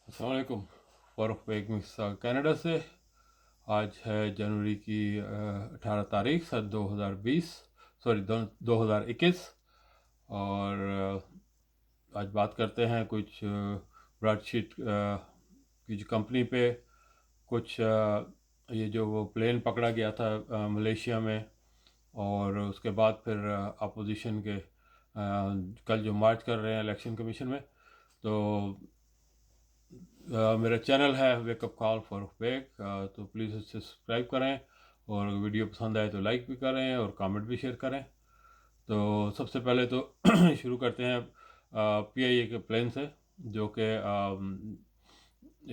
अस्सलाम वालेकुम। Farooq bag मिस्सा Canada से। आज है जनवरी की 18 तारीख सन 2020, सॉरी 2021। और आज बात करते हैं कुछ ब्रॉडशीट की जो कंपनी पे कुछ ये जो वो प्लेन पकड़ा गया था मलेशिया में, और उसके बाद फिर अपोजिशन के कल जो मार्च कर रहे हैं इलेक्शन कमीशन में। तो मेरा चैनल है वेकअप कॉल फॉर बेग, तो प्लीज़ इसे सब्सक्राइब करें, और वीडियो पसंद आए तो लाइक भी करें और कमेंट भी शेयर करें। तो सबसे पहले तो शुरू करते हैं पीआईए के प्लेन से, जो कि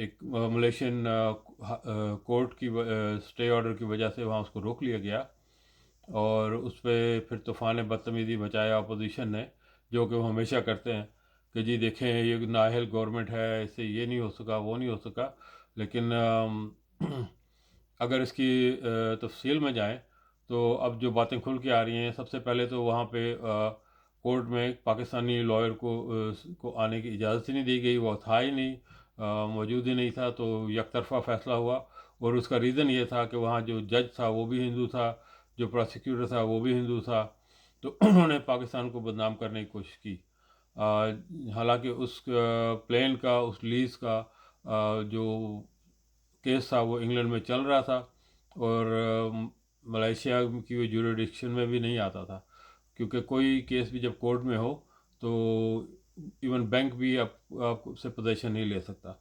एक मलेशियन कोर्ट की स्टे ऑर्डर की वजह से वहाँ उसको रोक लिया गया, और उस पर फिर तूफ़ान बदतमीज़ी मचाया अपोजिशन ने, जो कि वो हमेशा करते हैं कि जी देखें ये नाअहल गवर्नमेंट है, इससे ये नहीं हो सका वो नहीं हो सका। लेकिन अगर इसकी तफसील में जाएं तो अब जो बातें खुल के आ रही हैं, सबसे पहले तो वहाँ पे कोर्ट में एक पाकिस्तानी लॉयर को आने की इजाज़त ही नहीं दी गई, वो था ही नहीं, मौजूद ही नहीं था, तो एक तरफ़ा फ़ैसला हुआ। और उसका रीज़न ये था कि वहाँ जो जज था वो भी हिंदू था, जो प्रोसिक्यूटर था वो भी हिंदू था, तो उन्होंने पाकिस्तान को बदनाम करने की कोशिश की। हालांकि उस प्लेन का, उस लीज़ का जो केस था वो इंग्लैंड में चल रहा था, और मलेशिया की वो जुरिडिक्शन में भी नहीं आता था, क्योंकि कोई केस भी जब कोर्ट में हो तो इवन बैंक भी आपसे पोजीशन नहीं ले सकता।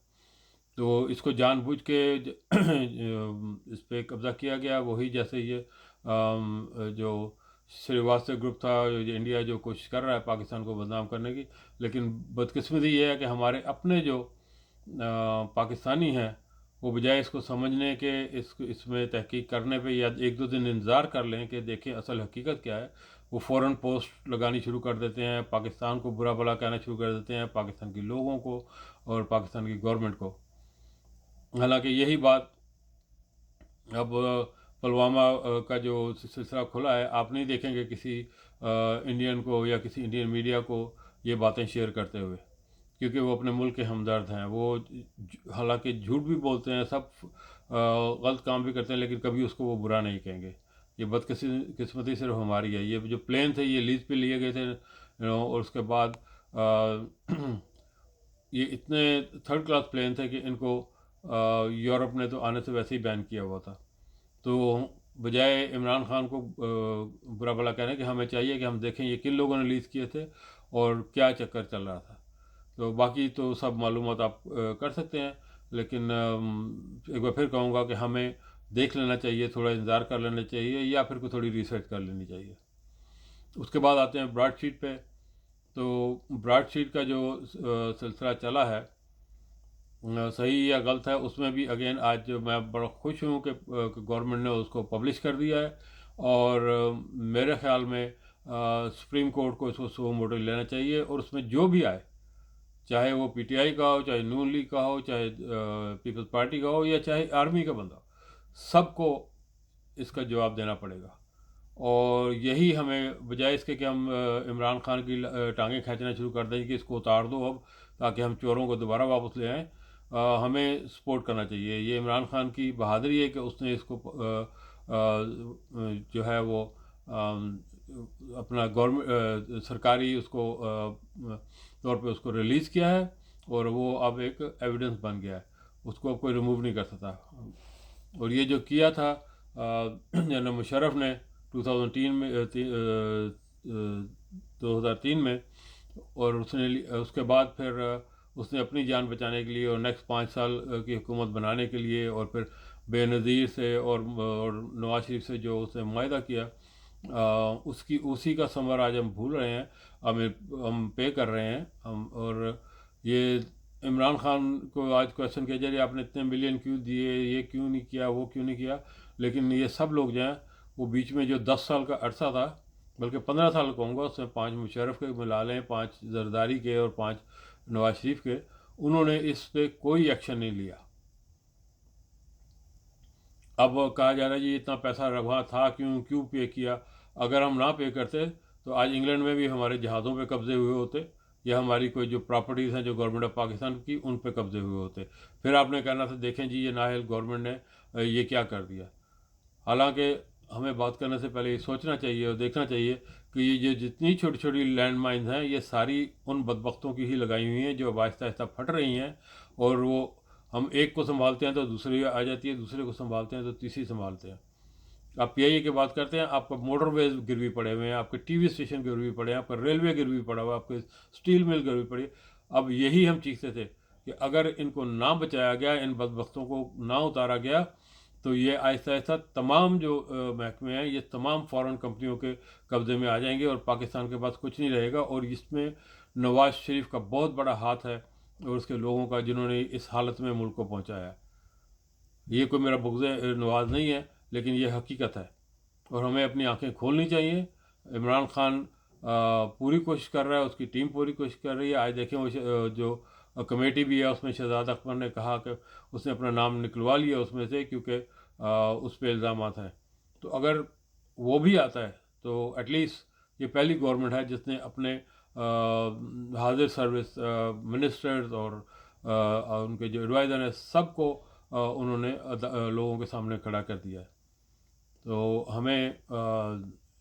तो इसको जानबूझ के इस पे कब्ज़ा किया गया, वही जैसे ये जो श्रीवास्तव ग्रुप था, जो इंडिया जो कोशिश कर रहा है पाकिस्तान को बदनाम करने की। लेकिन बदकिस्मती ये है कि हमारे अपने जो पाकिस्तानी हैं, वो बजाय इसको समझने के, इसमें तहकीक करने पे या एक दो दिन इंतज़ार कर लें कि देखें असल हकीकत क्या है, वो फ़ौरन पोस्ट लगानी शुरू कर देते हैं, पाकिस्तान को बुरा भला कहना शुरू कर देते हैं, पाकिस्तान के लोगों को और पाकिस्तान की गवर्नमेंट को। हालांकि यही बात अब पुलवामा का जो सिलसिला खुला है, आप नहीं देखेंगे किसी इंडियन को या किसी इंडियन मीडिया को ये बातें शेयर करते हुए, क्योंकि वो अपने मुल्क के हमदर्द हैं। वो हालांकि झूठ भी बोलते हैं, सब गलत काम भी करते हैं, लेकिन कभी उसको वो बुरा नहीं कहेंगे। ये बदकिस्मती सिर्फ हमारी है। ये जो प्लेन थे ये लीज पे लिए गए थे, और उसके बाद ये इतने थर्ड क्लास प्लेन थे कि इनको यूरोप ने तो आने से वैसे ही बैन किया हुआ था। तो बजाय इमरान खान को बुरा भला कहने कि हमें चाहिए कि हम देखें ये किन लोगों ने लीज किए थे और क्या चक्कर चल रहा था। तो बाकी तो सब मालूमात आप कर सकते हैं, लेकिन एक बार फिर कहूँगा कि हमें देख लेना चाहिए, थोड़ा इंतज़ार कर लेना चाहिए, या फिर कोई थोड़ी रिसर्च कर लेनी चाहिए। उसके बाद आते हैं ब्रॉडशीट पे। तो ब्रॉडशीट का जो सिलसिला चला है, सही या गलत है, उसमें भी अगेन आज मैं बड़ा खुश हूँ कि गवर्नमेंट ने उसको पब्लिश कर दिया है। और मेरे ख्याल में सुप्रीम कोर्ट को इसको सुओ मोटो लेना चाहिए, और उसमें जो भी आए, चाहे वो पीटीआई का हो, चाहे नून लीग का हो, चाहे पीपल्स पार्टी का हो, या चाहे आर्मी का बंदा हो, सबको इसका जवाब देना पड़ेगा। और यही हमें, बजाय इसके कि हम इमरान खान की टांगें खींचना शुरू कर दें कि इसको उतार दो अब, ताकि हम चोरों को दोबारा वापस ले आएँ, हमें सपोर्ट करना चाहिए। ये इमरान खान की बहादुरी है कि उसने इसको जो है वो अपना गवर्नमेंट सरकारी उसको तौर पे उसको रिलीज़ किया है, और वो अब एक एविडेंस बन गया है, उसको अब कोई रिमूव नहीं कर सकता। और ये जो किया था जनरल मुशर्रफ ने 2003 में 2003 में, और उसने उसके बाद फिर उसने अपनी जान बचाने के लिए और नेक्स्ट 5 साल की हुकूमत बनाने के लिए, और फिर बेनज़ीर से और नवाज शरीफ से जो उसने मुआहदा किया, उसकी उसी का समर आज हम भूल रहे हैं, हम पे कर रहे हैं हम। और ये इमरान खान को आज क्वेश्चन किया जाए आपने इतने मिलियन क्यों दिए, ये क्यों नहीं किया, वो क्यों नहीं किया, लेकिन ये सब लोग जो हैं, वो बीच में जो 10 साल का अरसा था, बल्कि 15 साल कहूँगा, उसमें 5 मुशर्रफ के मिला लें, 5 जरदारी के और 5 नवाज शरीफ के, उन्होंने इस पर कोई एक्शन नहीं लिया। अब कहा जा रहा है जी इतना पैसा रवा था, क्यों क्यों पे किया। अगर हम ना पे करते तो आज इंग्लैंड में भी हमारे जहाज़ों पे कब्जे हुए होते, या हमारी कोई जो प्रॉपर्टीज़ हैं जो गवर्नमेंट ऑफ पाकिस्तान की, उन पे कब्जे हुए होते। फिर आपने कहना था देखें जी ये नाअहल गवर्नमेंट ने ये क्या कर दिया। हालांकि हमें बात करने से पहले ये सोचना चाहिए और देखना चाहिए कि ये जितनी छोटी छोटी लैंड माइन्स हैं ये सारी उन बदबख्तों की ही लगाई हुई हैं जो अब आहिस्ता आहिस्ता फट रही हैं, और वो हम एक को संभालते हैं तो दूसरी आ जाती है, दूसरे को संभालते हैं तो तीसरी संभालते हैं। आप पीआईए की बात करते हैं, आपका मोटरवेज गिरवी पड़े हुए हैं, आपके टीवी स्टेशन गिरवी पड़े हैं, आपका रेलवे गिरवी पड़ा हुआ है, आपके स्टील मिल गिरवी पड़ी है। अब यही हम चीखते थे कि अगर इनको ना बचाया गया, इन बदबख्तों को ना उतारा गया, तो ये आहिस्ता आहिस्ता तमाम जो महकमे हैं ये तमाम फ़ॉरेन कंपनियों के कब्ज़े में आ जाएंगे और पाकिस्तान के पास कुछ नहीं रहेगा। और इसमें नवाज़ शरीफ का बहुत बड़ा हाथ है और उसके लोगों का, जिन्होंने इस हालत में मुल्क को पहुँचाया है। ये कोई मेरा बुग़्ज़ नवाज़ नहीं है, लेकिन ये हकीकत है और हमें अपनी आंखें खोलनी चाहिए। इमरान खान पूरी कोशिश कर रहा है, उसकी टीम पूरी कोशिश कर रही है। आज देखें वो जो कमेटी भी है उसमें शहजाद अकबर ने कहा कि उसने अपना नाम निकलवा लिया उसमें से, क्योंकि उस पर इल्ज़ामात हैं। तो अगर वो भी आता है तो एटलीस्ट ये पहली गवर्नमेंट है जिसने अपने हाजिर सर्विस मिनिस्टर्स और उनके जो एडवाइज़र हैं सबको उन्होंने लोगों के सामने खड़ा कर दिया है। तो हमें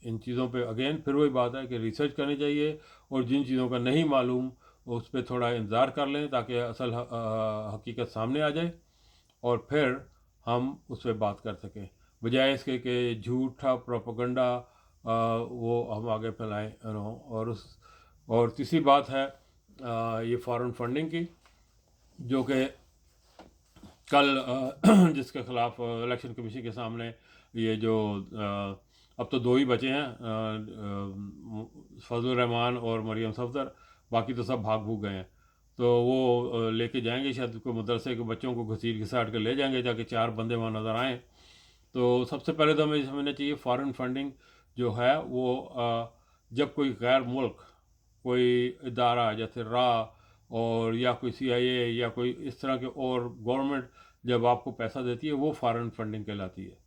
इन चीज़ों पे अगेन फिर वही बात है कि रिसर्च करनी चाहिए और जिन चीज़ों का नहीं मालूम उस पर थोड़ा इंतज़ार कर लें ताकि असल हकीकत सामने आ जाए और फिर हम उस पर बात कर सकें, बजाय इसके कि झूठा प्रोपेगेंडा वो हम आगे फैलाएं। और तीसरी बात है ये फॉरेन फंडिंग की, जो कि कल जिसके ख़िलाफ़ इलेक्शन कमीशन के सामने ये जो अब तो दो ही बचे हैं, फजल रहमान और मरियम सफदर, बाकी तो सब भाग भूग गए हैं। तो वो लेके जाएंगे शायद कोई मदरसे के बच्चों को घसीट घिसाट कर ले जाएंगे, जाके चार बंदे वहाँ नज़र आएँ। तो सबसे पहले तो हमें समझना चाहिए फॉरेन फंडिंग जो है वो जब कोई गैर मुल्क कोई इदारा जैसे रा और या कोई सीआईए या कोई इस तरह के और गवर्नमेंट जब आपको पैसा देती है वो फॉरेन फंडिंग कहलाती है।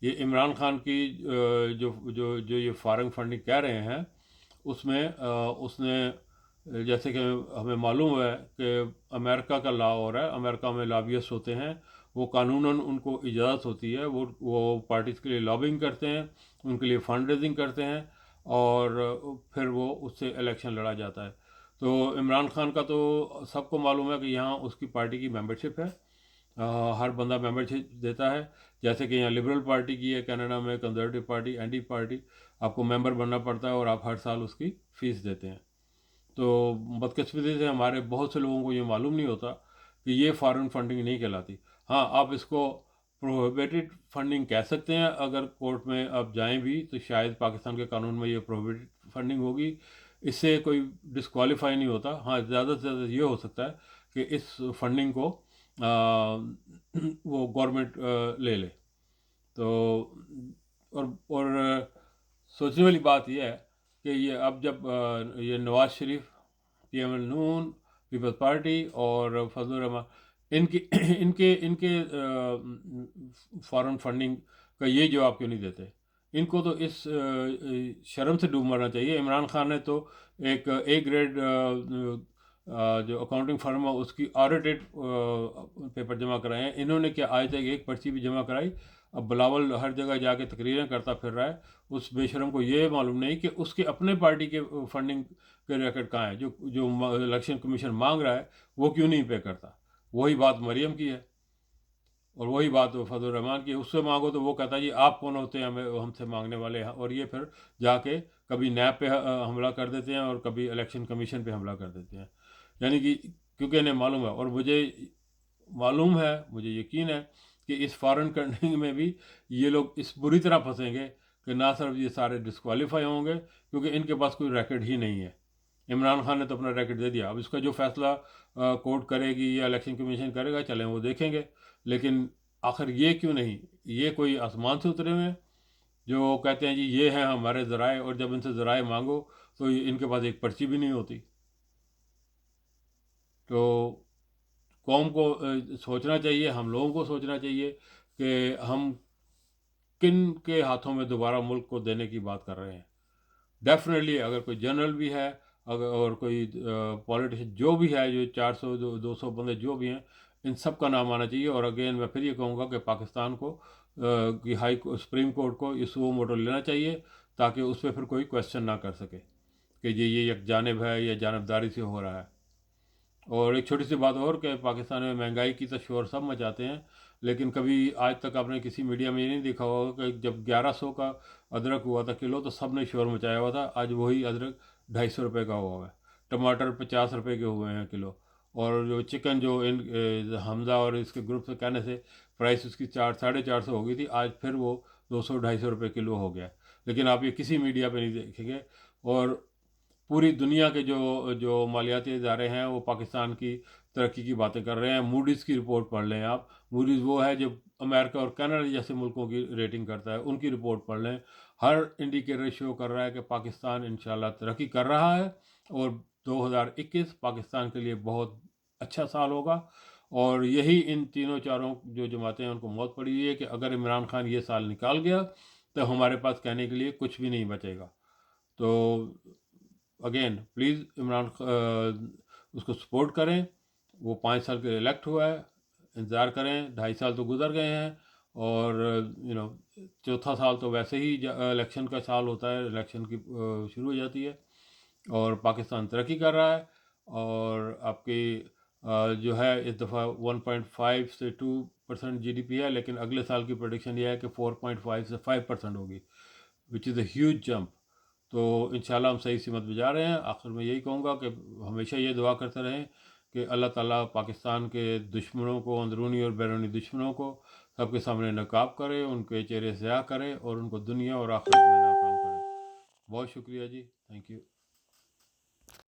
ये इमरान खान की जो जो जो ये फॉरेन फंडिंग कह रहे हैं उसमें उसने जैसे कि हमें मालूम है कि अमेरिका का लॉ हो रहा है, अमेरिका में लॉबियस्ट होते हैं, वो कानूनन उनको इजाज़त होती है, वो पार्टीज़ के लिए लॉबिंग करते हैं, उनके लिए फंड रेजिंग करते हैं और फिर वो उससे इलेक्शन लड़ा जाता है। तो इमरान खान का तो सबको मालूम है कि यहाँ उसकी पार्टी की मेंबरशिप है, हर बंदा मेंबरशिप देता है। जैसे कि यहाँ लिबरल पार्टी की है कनाडा में, कंजर्वेटिव पार्टी, एंटी पार्टी, आपको मेंबर बनना पड़ता है और आप हर साल उसकी फ़ीस देते हैं। तो बदकिस्मती से हमारे बहुत से लोगों को ये मालूम नहीं होता कि ये फॉरेन फंडिंग नहीं कहलाती। हाँ, आप इसको प्रोहिबिटेड फंडिंग कह सकते हैं, अगर कोर्ट में आप जाएं भी तो शायद पाकिस्तान के कानून में ये प्रोहिबिटेड फंडिंग होगी, इससे कोई डिस्क्वालीफाई नहीं होता। हाँ, ज़्यादा से ज़्यादा ये हो सकता है कि इस फंडिंग को वो गवर्नमेंट ले ले। तो और सोचने वाली बात यह है कि ये अब जब ये नवाज शरीफ, पीएम नून, पीपल्स पार्टी और फजल रहमान इनके इनके इनके फॉरेन फंडिंग का ये जवाब क्यों नहीं देते। इनको तो इस शर्म से डूब मरना चाहिए। इमरान खान ने तो एक ए ग्रेड जो अकाउंटिंग फर्म है उसकी ऑडिटेड पेपर जमा कराए हैं, इन्होंने क्या आज तक एक पर्ची भी जमा कराई। अब बिलावल हर जगह जाके तकरीरें करता फिर रहा है, उस बेशरम को ये मालूम नहीं कि उसके अपने पार्टी के फंडिंग के रिकॉर्ड कहाँ है, जो जो इलेक्शन कमीशन मांग रहा है वो क्यों नहीं पे करता। वही बात मरियम की है और वही बात फजल रहमान की, उससे मांगो तो वो कहता है जी आप कौन होते हैं हमें हमसे मांगने वाले हैं, और ये फिर जाके कभी नैब पे हमला कर देते हैं और कभी इलेक्शन कमीशन पे हमला कर देते हैं। यानी कि क्योंकि इन्हें मालूम है और मुझे मालूम है, मुझे यकीन है कि इस फॉरेन कंट्री में भी ये लोग इस बुरी तरह फंसेंगे कि ना सिर्फ ये सारे डिस्क्वालीफाई होंगे क्योंकि इनके पास कोई रैकेट ही नहीं है। इमरान खान ने तो अपना रैकेट दे दिया, अब इसका जो फैसला कोर्ट करेगी या इलेक्शन कमीशन करेगा चलें वो देखेंगे। लेकिन आखिर ये क्यों नहीं, ये कोई आसमान से उतरे हुए हैं जो कहते हैं जी ये हैं हमारे ज़राए, और जब इनसे ज़राए मांगो तो इनके पास एक पर्ची भी नहीं होती। तो कौम को सोचना चाहिए, हम लोगों को सोचना चाहिए कि हम किन के हाथों में दोबारा मुल्क को देने की बात कर रहे हैं। डेफिनेटली अगर कोई जनरल भी है, अगर और कोई पॉलिटिशियन जो भी है, जो 400 200 बंदे जो भी हैं, इन सब का नाम आना चाहिए। और अगेन मैं फिर ये कहूँगा कि पाकिस्तान को कि सुप्रीम कोर्ट को ये सुओ मोटो लेना चाहिए, ताकि उस पर फिर कोई क्वेश्चन ना कर सके कि ये एक जानिब है या जानबदारी से हो रहा है। और एक छोटी सी बात और, कि पाकिस्तान में महंगाई की तो शोर सब मचाते हैं, लेकिन कभी आज तक आपने किसी मीडिया में ये नहीं देखा होगा कि जब 1100 का अदरक हुआ था किलो, तो सब ने शोर मचाया हुआ था। आज वही अदरक 250 रुपये का हुआ है। टमाटर 50 रुपये के हुए हैं किलो। और जो चिकन, जो इन हमजा और इसके ग्रुप से कहने से प्राइस उसकी 400 साढ़े 400 हो गई थी, आज फिर वो 200 250 रुपये किलो हो गया है। लेकिन आप ये किसी मीडिया पे नहीं देखेंगे। और पूरी दुनिया के जो जो मालियाती इदारे हैं वो पाकिस्तान की तरक्की की बातें कर रहे हैं। मूडीज़ की रिपोर्ट पढ़ लें आप। मूडीज़ वो है जो अमेरिका और कनाडा जैसे मुल्कों की रेटिंग करता है, उनकी रिपोर्ट पढ़ लें। हर इंडिकेटर शो कर रहा है कि पाकिस्तान इंशाल्लाह तरक्की कर रहा है, और 2021 पाकिस्तान के लिए बहुत अच्छा साल होगा। और यही इन तीनों चारों जो जमातें हैं उनको मौत पड़ी हुई है कि अगर इमरान खान ये साल निकाल गया तो हमारे पास कहने के लिए कुछ भी नहीं बचेगा। तो अगेन प्लीज़ उसको सपोर्ट करें। वो 5 साल के लिए इलेक्ट हुआ है, इंतज़ार करें। 2.5 साल तो गुजर गए हैं, और चौथा साल तो वैसे ही इलेक्शन का साल होता है, इलेक्शन की शुरू हो जाती है। और पाकिस्तान तरक्की कर रहा है। और आपकी जो है इस दफ़ा 1.5 से 2% जीडीपी है, लेकिन अगले साल की प्रोडिक्शन ये है कि 4.5 से 5% होगी, which is a huge jump. तो इंशाल्लाह हम सही सिमत में जा रहे हैं। आखिर में यही कहूँगा कि हमेशा ये दुआ करते रहें कि अल्लाह ताला पाकिस्तान के दुश्मनों को, अंदरूनी और बैरूनी दुश्मनों को सबके सामने नकाब करे, उनके चेहरे स्याह करे, और उनको दुनिया और आखिरत में नाकाम करे। बहुत शुक्रिया जी, थैंक यू।